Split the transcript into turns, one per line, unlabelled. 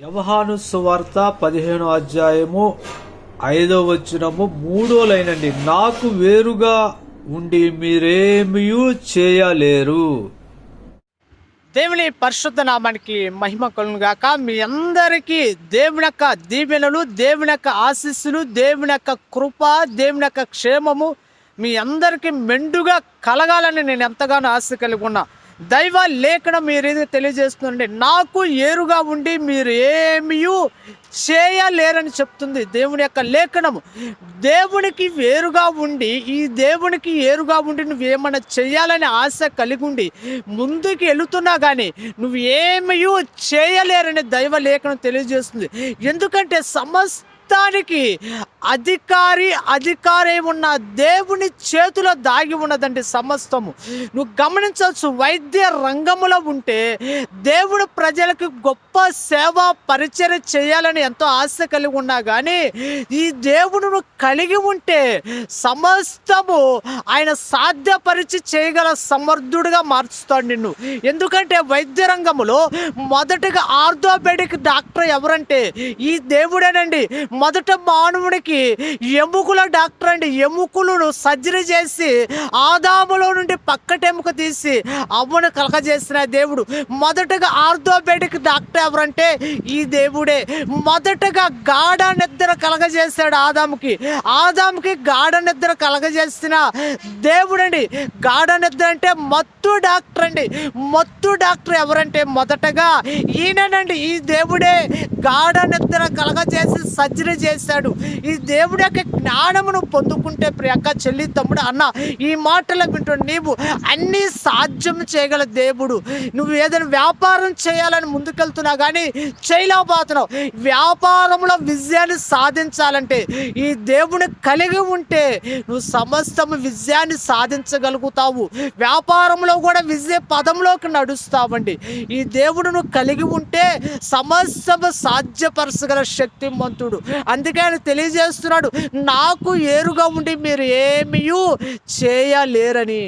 యోహాను సువార్త 15వ అధ్యాయము 5వ వచనము 3వ లైన్ అండి. నాకు వేరుగా ఉండి మీరేమీ చేయలేరు.
దేవుని పరిశుద్ధ నామానికి మహిమ కలుగును గాక. మీ అందరికీ దేవుని యొక్క దీవెనలు, దేవుని యొక్క ఆశీస్సులు, దేవుని యొక్క కృప, దేవుని యొక్క క్షేమము మీ అందరికీ మెండుగా కలగాలని నేను ఎంతగానో ఆశ కలిగి ఉన్నా. దైవ లేఖనం మీరు తెలియజేస్తుందండి. నాకు ఏరుగా ఉండి మీరు ఏమీ చేయలేరని చెప్తుంది దేవుని యొక్క లేఖనము. దేవునికి వేరుగా ఉండి, ఈ దేవునికి ఏరుగా ఉండి నువ్వేమన్నా చేయాలని ఆశ కలిగి ఉండి ముందుకు వెళుతున్నా కానీ నువ్వు ఏమీ చేయలేరని దైవ లేఖనం తెలియజేస్తుంది. ఎందుకంటే సమస్తానికి అధికారి ఉన్న దేవుని చేతిలో దాగి ఉన్నదండి సమస్తము. నువ్వు గమనించవచ్చు, వైద్య రంగంలో ఉంటే దేవుడు ప్రజలకు గొప్ప సేవ పరిచర్య చేయాలని ఎంతో ఆశ కలిగి ఉన్నా కానీ ఈ దేవుడును కలిగి ఉంటే సమస్తము ఆయన సాధ్యపరిచి చేయగల సమర్థుడిగా మార్చుతాడు నిన్ను. ఎందుకంటే వైద్య రంగంలో మొదటిగా ఆర్థోపెడిక్ డాక్టర్ ఎవరంటే ఈ దేవుడేనండి. మొదట మానవుడికి ఎముకల డాక్టర్ అండి. ఎముకలను సర్జరీ చేసి ఆదాములో నుండి పక్కటెముక తీసి అవ్వను కలగజేసిన దేవుడు. మొదటగా ఆర్థోపెడిక్ డాక్టర్ ఎవరంటే ఈ దేవుడే. మొదటగా గాఢ నిద్ర కలగజేశాడు ఆదాముకి గాఢ నిద్ర కలగజేసిన దేవుడండి. గాఢ నిద్ర అంటే మత్తు డాక్టర్ అండి. మత్తు డాక్టర్ ఎవరంటే మొదటగా ఈయనండి. ఈ దేవుడే గాఢ నిద్ర కలగజేసి సర్జరీ చేశాడు. ఈ దేవుడి యొక్క జ్ఞానమును పొందుకుంటే ప్రియక్క, చెల్లి, తమ్ముడు, అన్న, ఈ మాటలు వింటూ నీవు అన్నీ సాధ్యం చేయగల దేవుడు. నువ్వు ఏదైనా వ్యాపారం చేయాలని ముందుకెళ్తున్నా కానీ చేయలేకపోతున్నావు. వ్యాపారంలో విజయాన్ని సాధించాలంటే ఈ దేవుని కలిగి ఉంటే నువ్వు సమస్తము విజయాన్ని సాధించగలుగుతావు. వ్యాపారంలో కూడా విజయ పదంలోకి నడుస్తావండి. ఈ దేవుడును కలిగి ఉంటే సమస్తము సాధ్యపరచగల శక్తిమంతుడు. అందుకే ఆయన తెలియజేస్తున్నాడు, నాకు ఏరుగా ఉండి మీరు ఏమీ చేయలేరని.